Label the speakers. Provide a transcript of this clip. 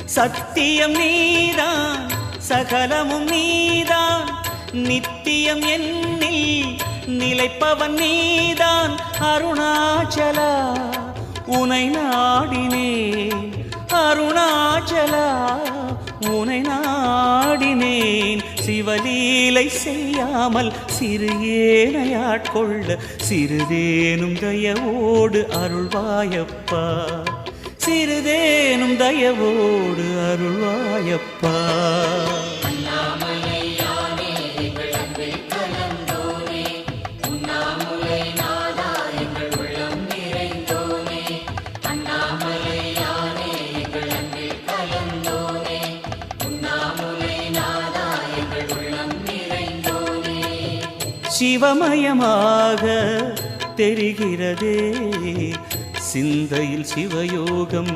Speaker 1: சத்தியம் நீதான் சகலமும் நீதான் நித்தியம் என்னில் நிலைப்பவன் நீதான் அருணாச்சலா உனை நாடினேன் அருணாச்சலா உனை நாடினேன் சிவலீலை செய்யாமல் சிறு ஏனையாட்கொள்ள சிறிதேனும் தயவோடு அருள்வாயப்பா சிறிதேனும் தயவோடு அருள்வாயப்பா சிவமயமாக தெரிகிறதே சிந்தையில் சிவயோகம்